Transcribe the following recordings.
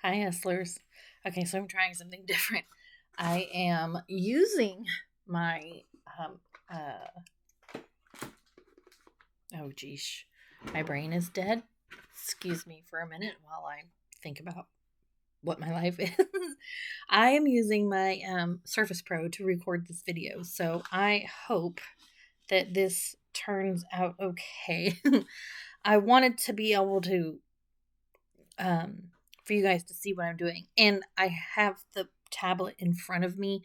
Hi, hustlers. Okay, so I'm trying something different. I am using my um oh geesh. My brain is dead. Excuse me for a minute while I think about what my life is. I am using my Surface Pro to record this video, so I hope that this turns out okay. I wanted to be able to um, for you guys to see what I'm doing. And I have the tablet in front of me,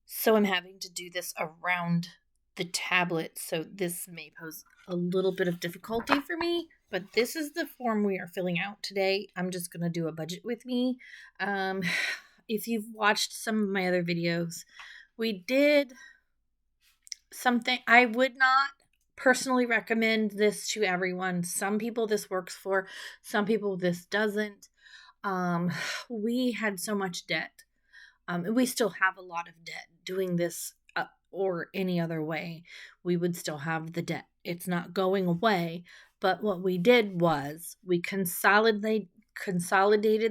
so I'm having to do this around the tablet. So this may pose a little bit of difficulty for me, but this is the form we are filling out today. I'm just going to do a budget with me. Um, if you've watched some of my other videos, we did something. I would not personally recommend this to everyone. Some people this works for, some people this doesn't. Um, we had so much debt. And we still have a lot of debt doing this or any other way. We would still have the debt. It's not going away. But what we did was we consolidated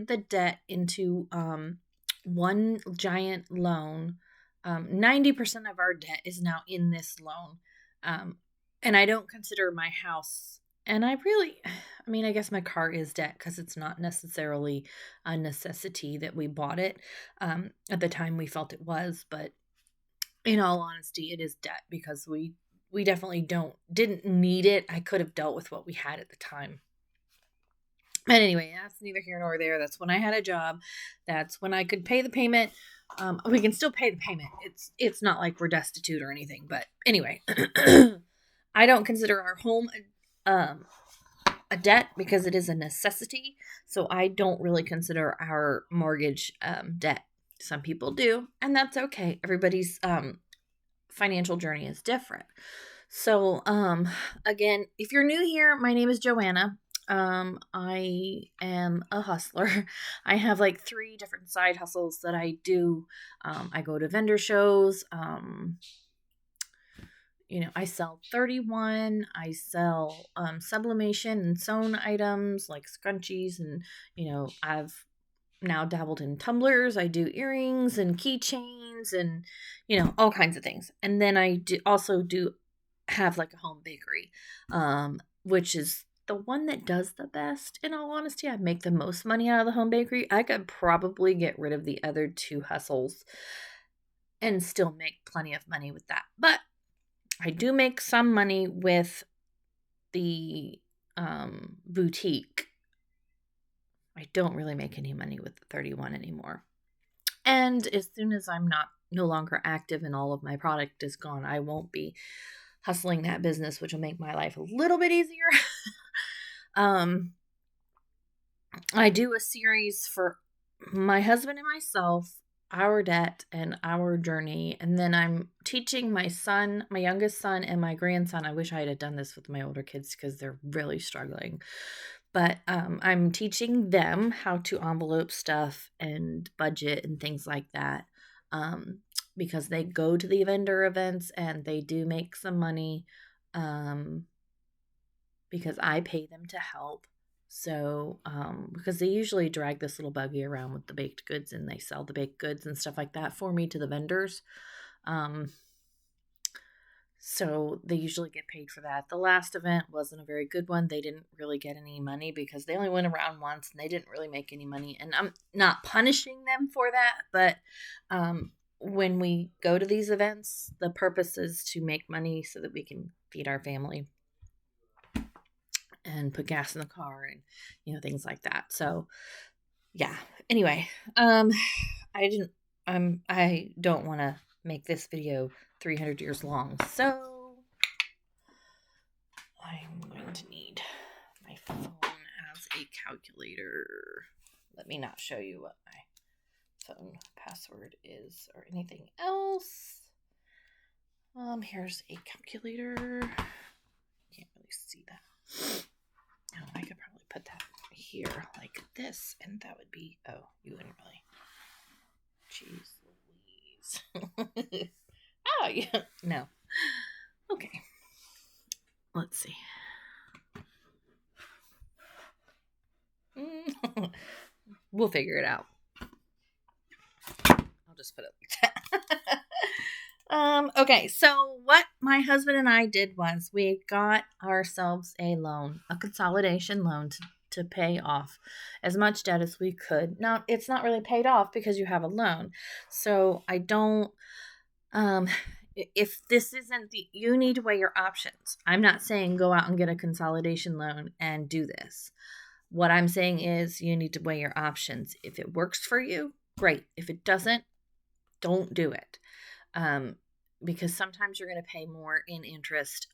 the debt into one giant loan. 90% of our debt is now in this loan. And I don't consider my house, and I guess my car is debt because it's not necessarily a necessity that we bought it. At the time we felt it was, but in all honesty, it is debt because we definitely didn't need it. I could have dealt with what we had at the time. But anyway, that's neither here nor there. That's when I had a job. That's when I could pay the payment. We can still pay the payment. It's not like we're destitute or anything. But anyway, I don't consider our home a debt because it is a necessity. So I don't really consider our mortgage debt. Some people do, and that's okay. Everybody's financial journey is different. So again, if you're new here, my name is Joanna. I am a hustler. I have like 3 different side hustles that I do. I go to vendor shows. I sell 31. I sell sublimation and sewn items like scrunchies, and I've now dabbled in tumblers. I do earrings and keychains and all kinds of things. And then I also do have like a home bakery, which is the one that does the best. In all honesty, I make the most money out of the home bakery. I could probably get rid of the other 2 hustles and still make plenty of money with that. But I do make some money with the boutique. I don't really make any money with the 31 anymore. And as soon as I'm no longer active and all of my product is gone, I won't be hustling that business, which will make my life a little bit easier. I do a series for my husband and myself, our debt and our journey. And then I'm teaching my son, my youngest son, and my grandson. I wish I had done this with my older kids because they're really struggling. But I'm teaching them how to envelope stuff and budget and things like that, because they go to the vendor events and they do make some money, because I pay them to help. So, because they usually drag this little buggy around with the baked goods and they sell the baked goods and stuff like that for me to the vendors. So they usually get paid for that. The last event wasn't a very good one. They didn't really get any money because they only went around once and they didn't really make any money. And I'm not punishing them for that, but when we go to these events, the purpose is to make money so that we can feed our family and put gas in the car and things like that. So yeah. Anyway, I don't want to make this video 300 years long, so I'm going to need my phone as a calculator. Let me not show you what my phone password is or anything else. Here's a calculator. Can't really see that. Oh, I could probably put that here like this, and that would be, oh, you wouldn't really. Jeez Louise. Oh, yeah. No. Okay. Let's see. We'll figure it out. I'll just put it like that. Okay, so what my husband and I did was we got ourselves a loan, a consolidation loan to pay off as much debt as we could. Now, it's not really paid off because you have a loan. So I don't, if this isn't you need to weigh your options. I'm not saying go out and get a consolidation loan and do this. What I'm saying is you need to weigh your options. If it works for you, great. If it doesn't, don't do it. Because sometimes you're going to pay more in interest.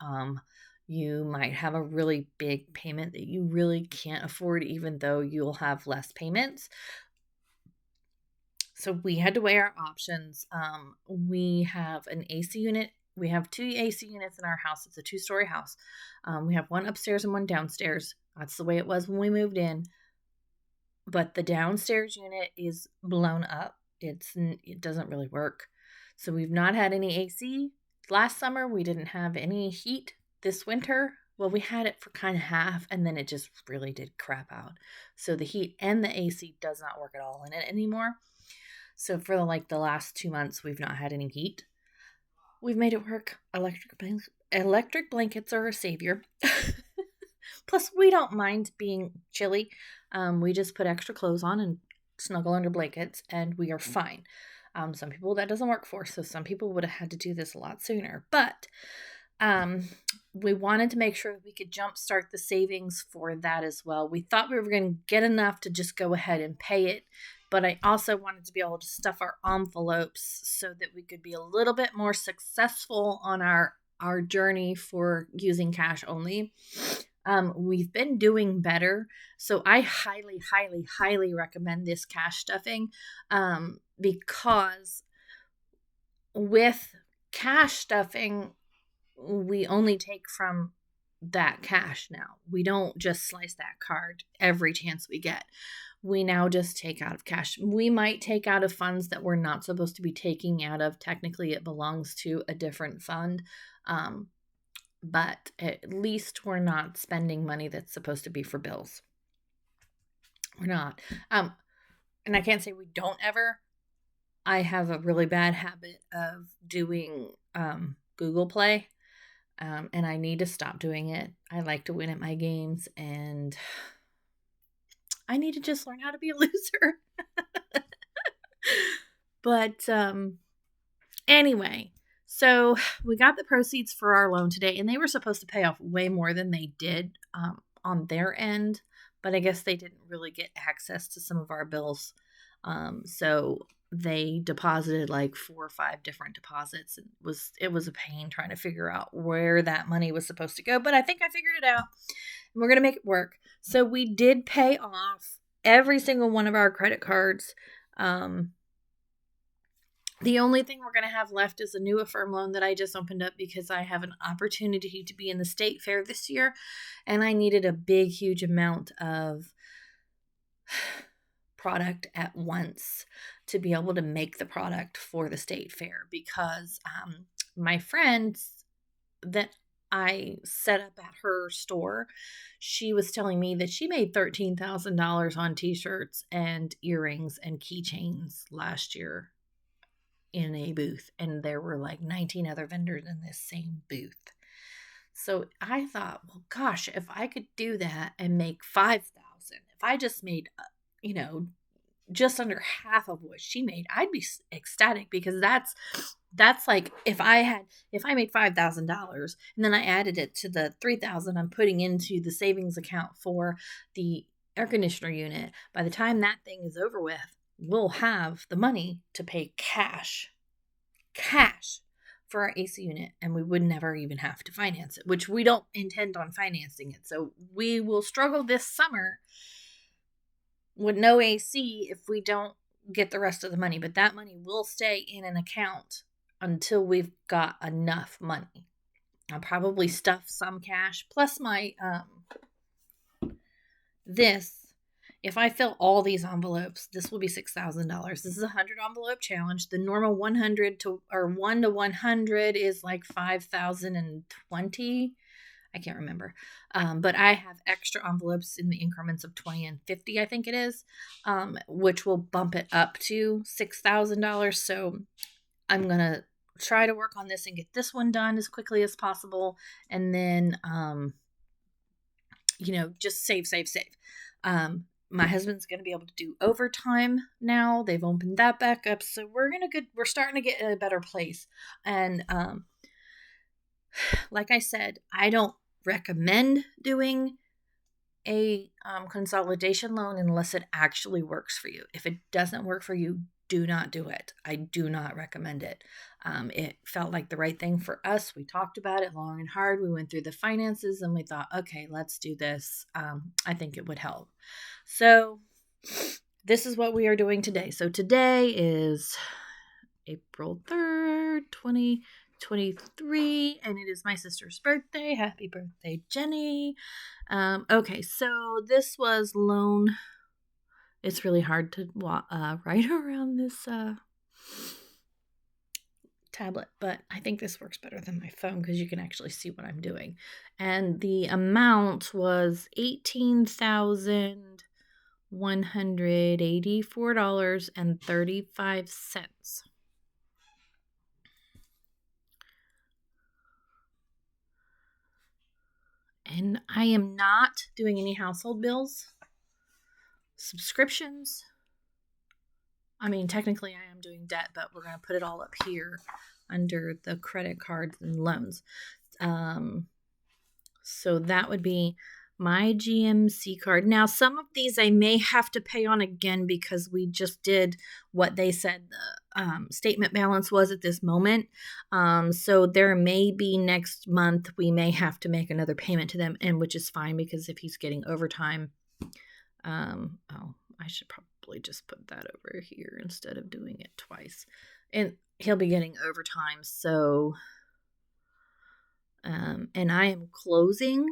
You might have a really big payment that you really can't afford, even though you'll have less payments. So we had to weigh our options. We have an AC unit. We have 2 AC units in our house. It's a 2-story house. We have one upstairs and one downstairs. That's the way it was when we moved in. But the downstairs unit is blown up. It doesn't really work. So we've not had any AC. Last summer, we didn't have any heat. This winter, well, we had it for kind of half, and then it just really did crap out. So the heat and the AC does not work at all in it anymore. So for the last 2 months, we've not had any heat. We've made it work. Electric blankets are a savior. Plus, we don't mind being chilly. We just put extra clothes on and snuggle under blankets, and we are fine. Some people that doesn't work for, so some people would have had to do this a lot sooner. But we wanted to make sure that we could jumpstart the savings for that as well. We thought we were going to get enough to just go ahead and pay it, but I also wanted to be able to stuff our envelopes so that we could be a little bit more successful on our journey for using cash only. We've been doing better, so I highly, highly, highly recommend this cash stuffing because with cash stuffing, we only take from that cash now. We don't just slice that card every chance we get. We now just take out of cash. We might take out of funds that we're not supposed to be taking out of. Technically, it belongs to a different fund. But at least we're not spending money that's supposed to be for bills. We're not. And I can't say we don't ever. I have a really bad habit of doing Google Play. And I need to stop doing it. I like to win at my games, and I need to just learn how to be a loser. But anyway, so we got the proceeds for our loan today, and they were supposed to pay off way more than they did on their end, but I guess they didn't really get access to some of our bills. So they deposited like 4 or 5 different deposits. It was a pain trying to figure out where that money was supposed to go, but I think I figured it out, and we're going to make it work. So we did pay off every single one of our credit cards. The only thing we're going to have left is a new Affirm loan that I just opened up because I have an opportunity to be in the state fair this year, and I needed a big, huge amount of product at once to be able to make the product for the state fair because my friends that I set up at her store, she was telling me that she made $13,000 on t-shirts and earrings and keychains last year in a booth, and there were like 19 other vendors in this same booth. So I thought, well, gosh, if I could do that and make 5,000, if I just made just under half of what she made, I'd be ecstatic, because that's like if I made $5,000 and then I added it to the $3,000 I'm putting into the savings account for the air conditioner unit. By the time that thing is over with, we'll have the money to pay cash for our AC unit, and we would never even have to finance it, which we don't intend on financing it. So we will struggle this summer with no AC if we don't get the rest of the money, but that money will stay in an account until we've got enough money. I'll probably stuff some cash plus my if I fill all these envelopes, this will be $6,000. This is a 100 envelope challenge. The normal 1 to 100 is like 5,020. I can't remember. But I have extra envelopes in the increments of 20 and 50, I think it is, which will bump it up to $6,000. So I'm going to try to work on this and get this one done as quickly as possible. And then, just save. My husband's going to be able to do overtime now. They've opened that back up. So we're starting to get in a better place. And, like I said, I don't recommend doing a consolidation loan unless it actually works for you. If it doesn't work for you, do not do it. I do not recommend it. It felt like the right thing for us. We talked about it long and hard. We went through the finances and we thought, okay, let's do this. I think it would help. So this is what we are doing today. So today is April 3rd, 2023, and it is my sister's birthday. Happy birthday, Jenny. Okay, so this was loan. It's really hard to write around this tablet, but I think this works better than my phone because you can actually see what I'm doing. And the amount was $18,184.35. And I am not doing any household bills, subscriptions. I mean, technically I am doing debt, but we're going to put it all up here under the credit cards and loans. So that would be my GMC card. Now, some of these I may have to pay on again because we just did what they said the statement balance was at this moment. So there may be next month, we may have to make another payment to them, and which is fine because if he's getting overtime, I should probably just put that over here instead of doing it twice. And he'll be getting overtime. So, and I am closing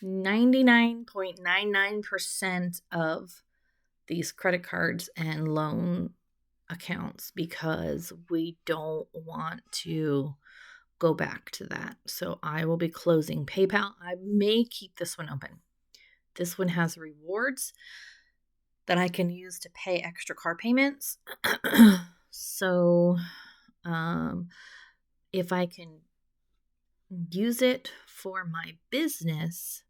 99.99% of these credit cards and loan accounts because we don't want to go back to that. So I will be closing PayPal. I may keep this one open. This one has rewards that I can use to pay extra car payments. So if I can use it for my business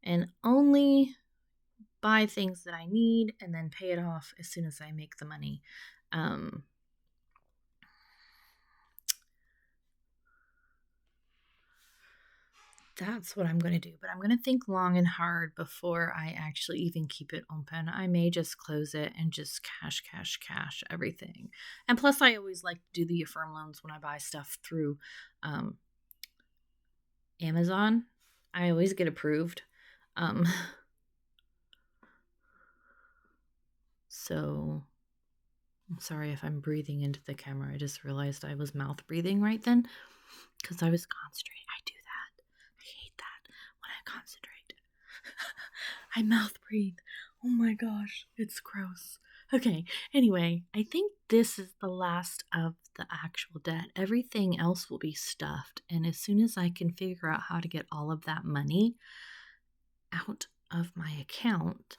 and only buy things that I need and then pay it off as soon as I make the money. That's what I'm going to do. But I'm going to think long and hard before I actually even keep it open. I may just close it and just cash everything. And plus, I always like to do the Affirm loans when I buy stuff through Amazon. I always get approved. So I'm sorry if I'm breathing into the camera. I just realized I was mouth breathing right then because I was concentrating. I do that. I hate that when I concentrate. I mouth breathe. Oh my gosh, it's gross. Okay, anyway, I think this is the last of the actual debt. Everything else will be stuffed. And as soon as I can figure out how to get all of that money out of my account,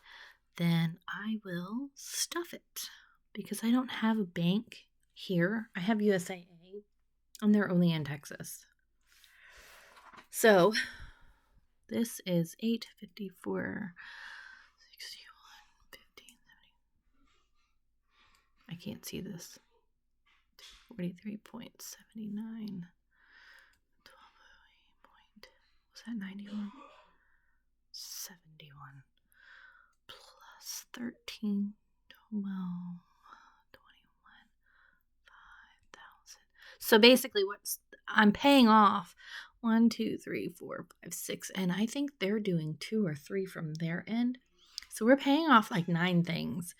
then I will stuff it because I don't have a bank here. I have USAA and they're only in Texas. So this is 854 61 15 70. I can't see this. 43.79. 12. Was that 91? 71 plus 13, 12, 21, 5,000. So basically what I'm paying off 1, 2, 3, 4, 5, 6, and I think they're doing 2 or 3 from their end. So we're paying off like 9 things.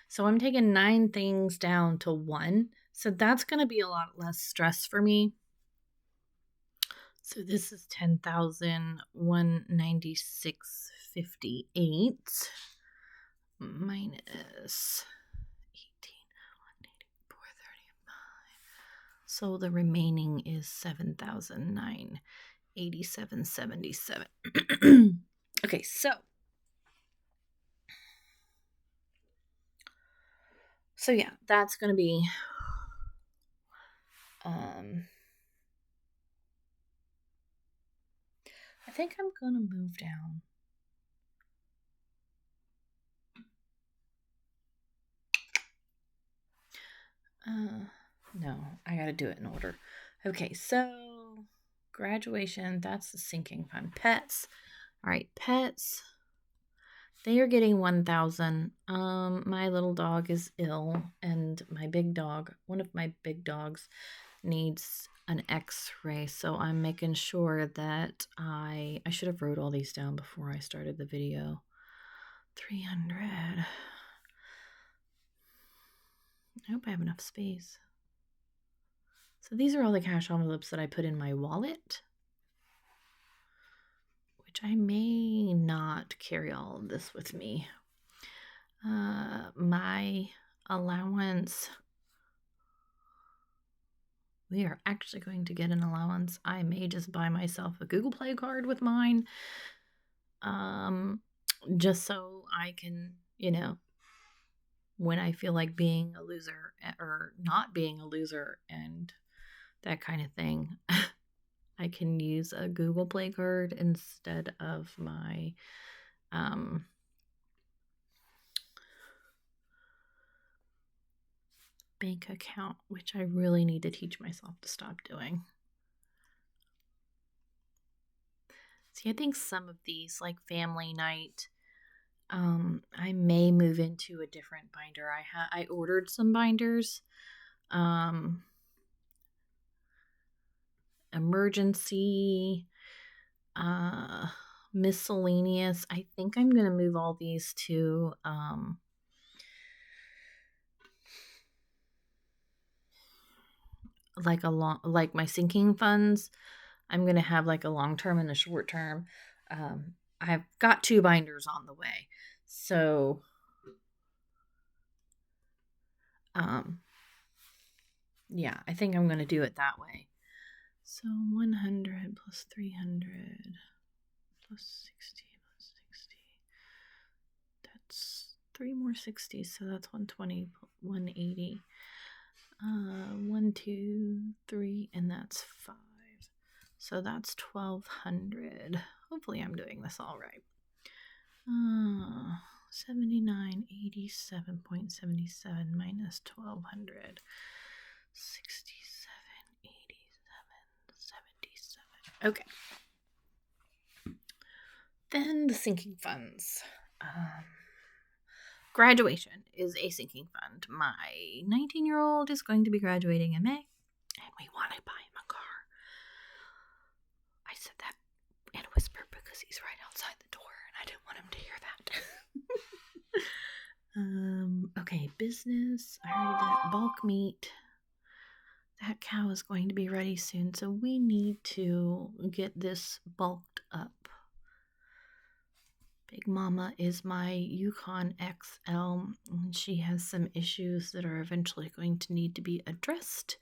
So I'm taking 9 things down to 1. So that's going to be a lot less stress for me. So this is 10,196.58 minus 18,184.35. So the remaining is 7,009. $87.77. Okay, so yeah, that's going to be I think I'm going to move down. No, I got to do it in order. Okay, so graduation, that's the sinking fund. Pets. All right, pets. They are getting 1,000. My little dog is ill, and my big dog, one of my big dogs, needs an X-ray. So I'm making sure that I should have wrote all these down before I started the video. 300. I hope I have enough space. So these are all the cash envelopes that I put in my wallet, which I may not carry all of this with me. My allowance. We are actually going to get an allowance. I may just buy myself a Google Play card with mine. Just so I can, when I feel like being a loser or not being a loser and that kind of thing, I can use a Google Play card instead of my bank account, which I really need to teach myself to stop doing. See, I think some of these, like family night, I may move into a different binder. I ordered some binders. Emergency, miscellaneous. I think I'm going to move all these to like my sinking funds. I'm going to have like a long term and a short term. I've got 2 binders on the way. So yeah, I think I'm going to do it that way. So 100 plus 300 plus 60 plus 60. That's 3 more 60s, so that's 120, 180. 1, 2, 3, and that's 5. So that's 1,200. Hopefully I'm doing this all right. 7987.77 minus 1,200. 6787.77. Okay. Then the sinking funds. Graduation is a sinking fund. My 19-year-old is going to be graduating in May, and we want to buy him a car. I said that in a whisper because he's right outside the door, and I didn't want him to hear that. Okay, business. I already did bulk meat. That cow is going to be ready soon, so we need to get this bulked up. Big Mama is my Yukon XL, and she has some issues that are eventually going to need to be addressed.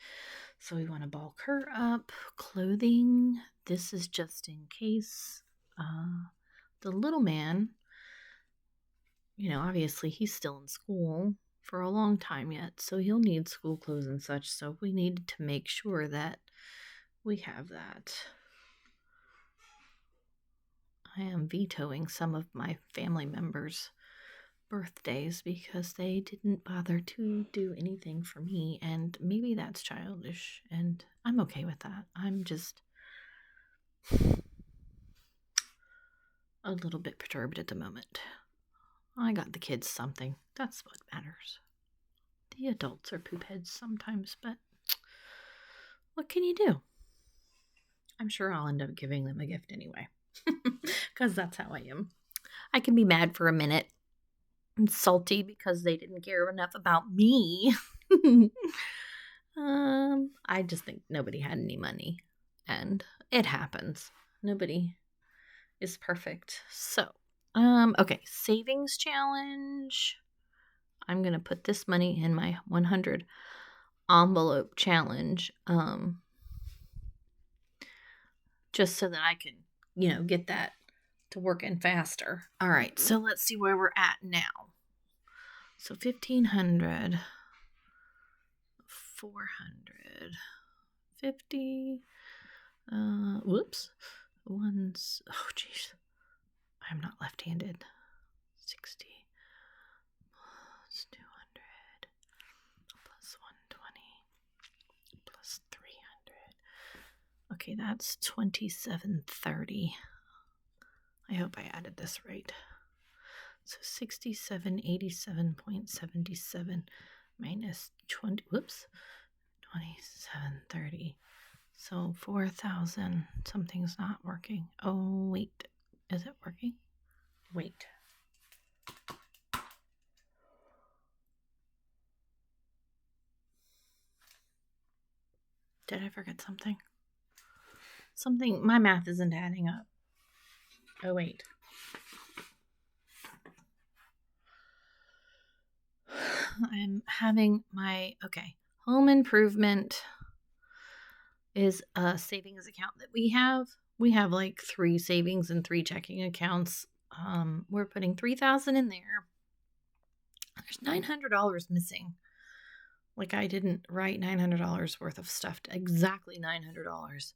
So we want to bulk her up. Clothing, this is just in case. The little man, obviously he's still in school for a long time yet, so he'll need school clothes and such, so we need to make sure that we have that. I am vetoing some of my family members' birthdays because they didn't bother to do anything for me, and maybe that's childish, and I'm okay with that. I'm just a little bit perturbed at the moment. I got the kids something. That's what matters. The adults are poop heads sometimes, but what can you do? I'm sure I'll end up giving them a gift anyway. Because that's how I am. I can be mad for a minute and salty because they didn't care enough about me. I just think nobody had any money, and it happens. Nobody is perfect. So, okay, savings challenge. I'm gonna put this money in my 100 envelope challenge. just so that I can, get that to working faster. All right, so let's see where we're at now. So 1,500, 450, whoops, oh geez, I'm not left-handed. 60 plus 200 plus 120 plus 300. Okay, that's 2730. I hope I added this right. So 6787.77 minus 2730. So 4,000. Something's not working. Oh, wait. Is it working? Wait. Did I forget something? My math isn't adding up. Oh, wait. I'm having home improvement is a savings account that we have. We have like 3 savings and 3 checking accounts. We're putting $3,000 in there. There's $900 missing. Like I didn't write $900 worth of stuff to exactly $900.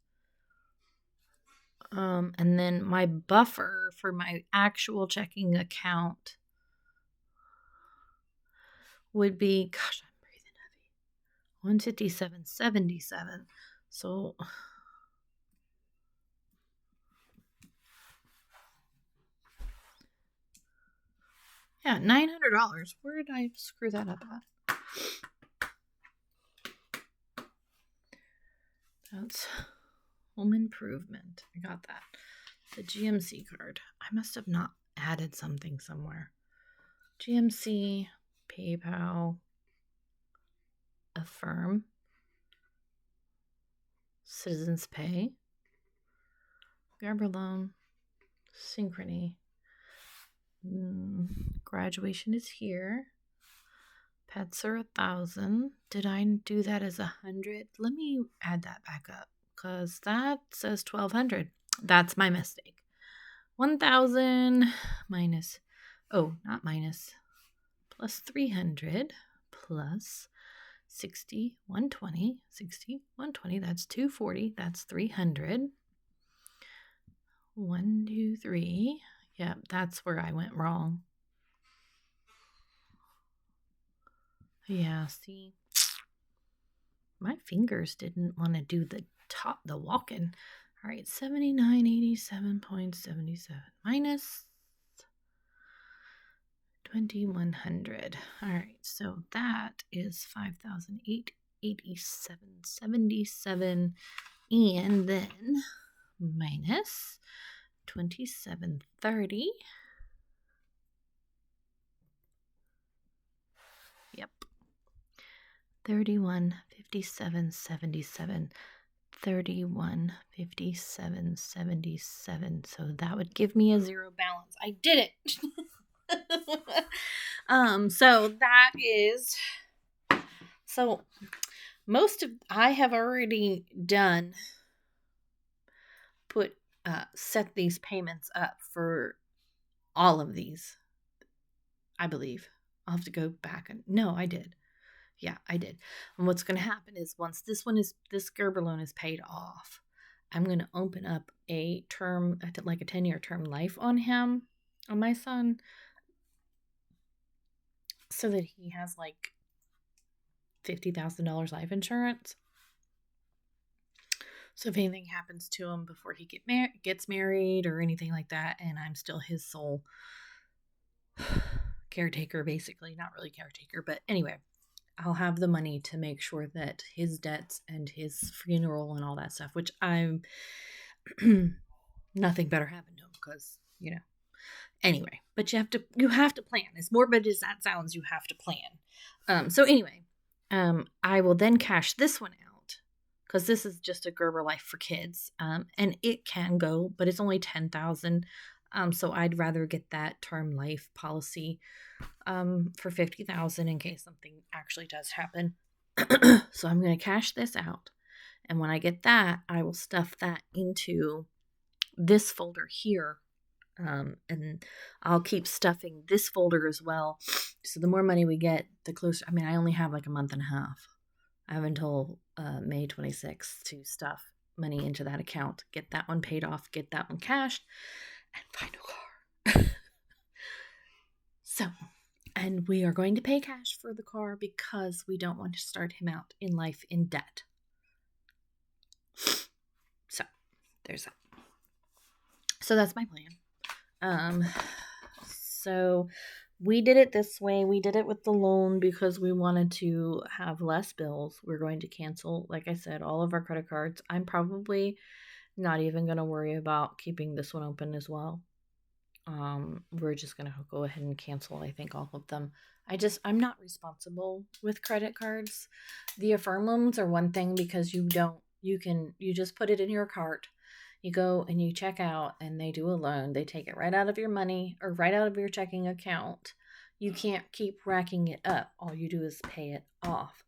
And then my buffer for my actual checking account would be, gosh, I'm breathing heavy, $157.77. So yeah, $900. Where did I screw that up at? That's home improvement. I got that. The GMC card. I must have not added something somewhere. GMC, PayPal, Affirm, Citizens Pay, Grabber Loan, Synchrony. Graduation is here. Pets are 1,000. Did I do that as 100? Let me add that back up because that says 1,200. That's my mistake. 1,000 minus, plus 300 plus 60, 120, 60, 120. That's 240. That's 300. 1, 2, 3. Yeah, that's where I went wrong. Yeah, see, my fingers didn't want to do the walk-in. All right, 7987.77 minus 2,100. All right, so that is 5,887.77, and then minus 2,730. Yep. 3157.77. 3157.77. So that would give me a 0 balance. I did it. So that is, so I have already done set these payments up for all of these, I believe. I'll have to go back no, I did. Yeah, I did. And what's going to happen is once this Gerber loan is paid off, I'm going to open up a term, like a 10-year term life on my son, so that he has like $50,000 life insurance. So if anything happens to him before he gets married or anything like that, and I'm still his sole caretaker, basically, not really caretaker, but anyway, I'll have the money to make sure that his debts and his funeral and all that stuff, which I'm nothing better happened to him because, anyway, but you have to plan. As morbid as that sounds, you have to plan. So anyway, I will then cash this one out because this is just a Gerber Life for kids. And it can go, but it's only $10,000. So I'd rather get that term life policy for $50,000 in case something actually does happen. So I'm going to cash this out, And when I get that, I will stuff that into this folder here. And I'll keep stuffing this folder as well. So the more money we get, the closer. I mean, I only have like a month and a half. I have until May 26th to stuff money into that account, get that one paid off, get that one cashed, and find a car. So, and we are going to pay cash for the car because we don't want to start him out in life in debt. So, there's that. So that's my plan. So we did it this way. We did it with the loan because we wanted to have less bills. We're going to cancel, like I said, all of our credit cards. I'm probably not even going to worry about keeping this one open as well. We're just going to go ahead and cancel, I think, all of them. I'm not responsible with credit cards. The Affirm loans are one thing because you just put it in your cart. You go and you check out and they do a loan. They take it right out of your money or right out of your checking account. You can't keep racking it up. All you do is pay it off.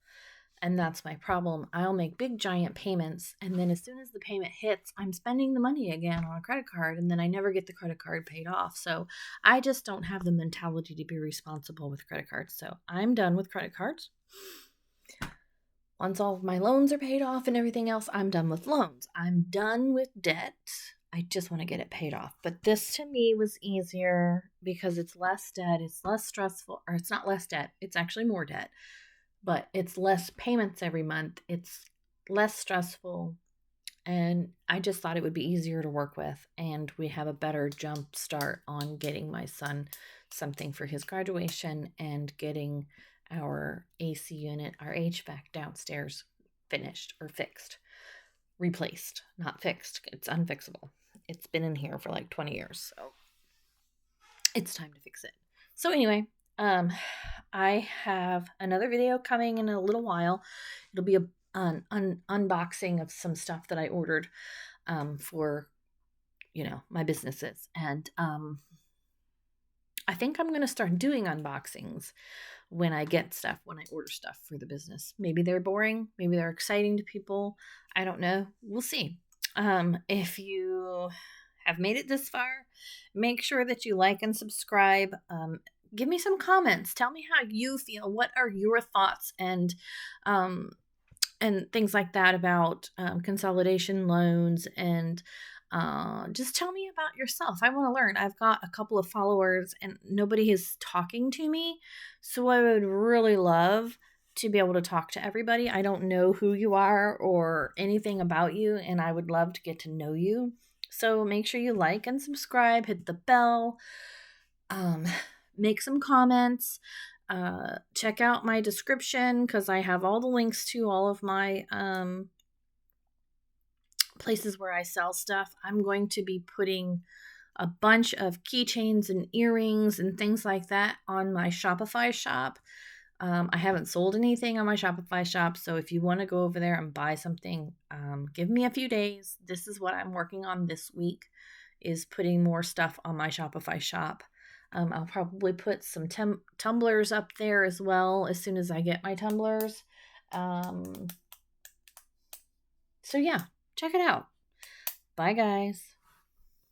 And that's my problem. I'll make big giant payments, and then as soon as the payment hits, I'm spending the money again on a credit card, and then I never get the credit card paid off. So I just don't have the mentality to be responsible with credit cards. So I'm done with credit cards. Once all of my loans are paid off and everything else, I'm done with loans. I'm done with debt. I just want to get it paid off. But this to me was easier because it's less debt. It's less stressful, or it's not less debt. It's actually more debt. But it's less payments every month. It's less stressful. And I just thought it would be easier to work with. And we have a better jump start on getting my son something for his graduation and getting our AC unit, our HVAC downstairs finished or fixed. Replaced, not fixed. It's unfixable. It's been in here for like 20 years. So it's time to fix it. So anyway, I have another video coming in a little while. It'll be an unboxing of some stuff that I ordered for, my businesses. And I think I'm going to start doing unboxings when I order stuff for the business. Maybe they're boring. Maybe they're exciting to people. I don't know. We'll see. If you have made it this far, make sure that you like and subscribe. Give me some comments. Tell me how you feel. What are your thoughts and things like that about consolidation loans, and just tell me about yourself. I want to learn. I've got a couple of followers and nobody is talking to me, so I would really love to be able to talk to everybody. I don't know who you are or anything about you, and I would love to get to know you. So make sure you like and subscribe, hit the bell, make some comments, check out my description because I have all the links to all of my places where I sell stuff. I'm going to be putting a bunch of keychains and earrings and things like that on my Shopify shop. I haven't sold anything on my Shopify shop, so if you want to go over there and buy something, give me a few days. This is what I'm working on this week, is putting more stuff on my Shopify shop. I'll probably put some tumblers up there as well as soon as I get my tumblers. So yeah, check it out. Bye, guys.